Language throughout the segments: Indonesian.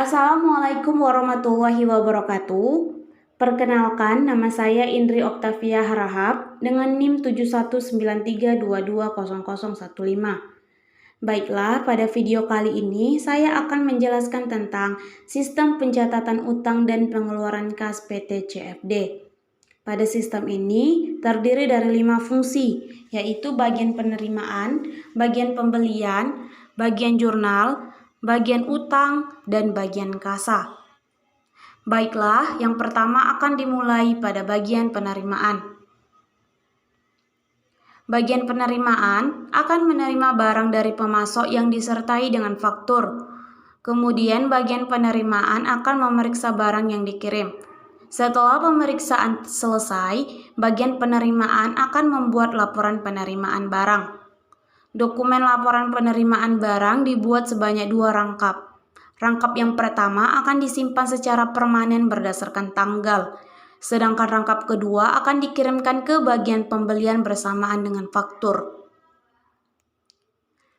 Assalamualaikum warahmatullahi wabarakatuh. Perkenalkan, nama saya Indri Oktavia Harahap dengan NIM 7193220015. Baiklah, pada video kali ini saya akan menjelaskan tentang sistem pencatatan utang dan pengeluaran kas PT CFD. Pada sistem ini terdiri dari 5 fungsi, yaitu bagian penerimaan, bagian pembelian, bagian jurnal, bagian utang, dan bagian kasa. Baiklah, yang pertama akan dimulai pada bagian penerimaan. Bagian penerimaan akan menerima barang dari pemasok yang disertai dengan faktur. Kemudian bagian penerimaan akan memeriksa barang yang dikirim. Setelah pemeriksaan selesai, bagian penerimaan akan membuat laporan penerimaan barang. Dokumen laporan penerimaan barang dibuat sebanyak 2 rangkap. Rangkap yang pertama akan disimpan secara permanen berdasarkan tanggal, sedangkan rangkap kedua akan dikirimkan ke bagian pembelian bersamaan dengan faktur.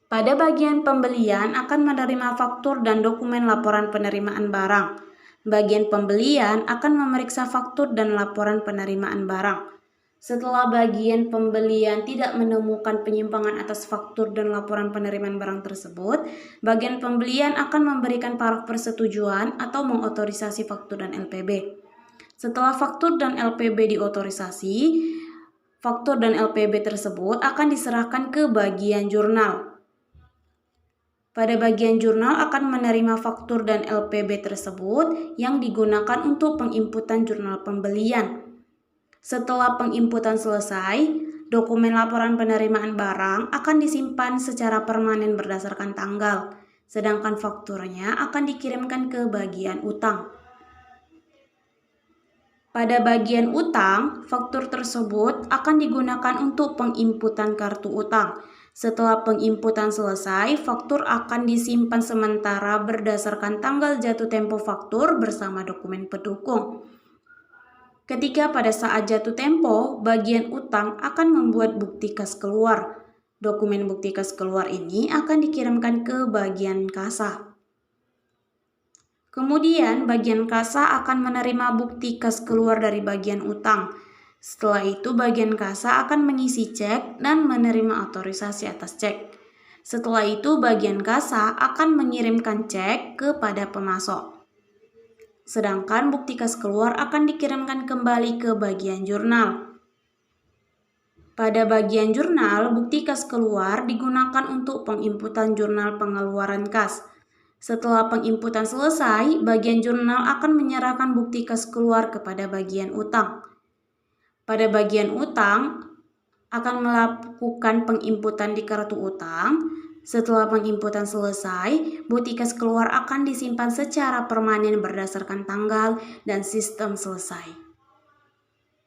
Pada bagian pembelian akan menerima faktur dan dokumen laporan penerimaan barang. Bagian pembelian akan memeriksa faktur dan laporan penerimaan barang. Setelah bagian pembelian tidak menemukan penyimpangan atas faktur dan laporan penerimaan barang tersebut, bagian pembelian akan memberikan paraf persetujuan atau mengotorisasi faktur dan LPB. Setelah faktur dan LPB diotorisasi, faktur dan LPB tersebut akan diserahkan ke bagian jurnal. Pada bagian jurnal akan menerima faktur dan LPB tersebut yang digunakan untuk penginputan jurnal pembelian. Setelah penginputan selesai, dokumen laporan penerimaan barang akan disimpan secara permanen berdasarkan tanggal, sedangkan fakturnya akan dikirimkan ke bagian utang. Pada bagian utang, faktur tersebut akan digunakan untuk penginputan kartu utang. Setelah penginputan selesai, faktur akan disimpan sementara berdasarkan tanggal jatuh tempo faktur bersama dokumen pendukung. Ketika pada saat jatuh tempo, bagian utang akan membuat bukti kas keluar. Dokumen bukti kas keluar ini akan dikirimkan ke bagian kasa. Kemudian bagian kasa akan menerima bukti kas keluar dari bagian utang. Setelah itu bagian kasa akan mengisi cek dan menerima otorisasi atas cek. Setelah itu bagian kasa akan mengirimkan cek kepada pemasok. Sedangkan bukti kas keluar akan dikirimkan kembali ke bagian jurnal. Pada bagian jurnal, bukti kas keluar digunakan untuk penginputan jurnal pengeluaran kas. Setelah penginputan selesai, bagian jurnal akan menyerahkan bukti kas keluar kepada bagian utang. Pada bagian utang akan melakukan penginputan di kartu utang. Setelah penginputan selesai, bukti kas keluar akan disimpan secara permanen berdasarkan tanggal dan sistem selesai.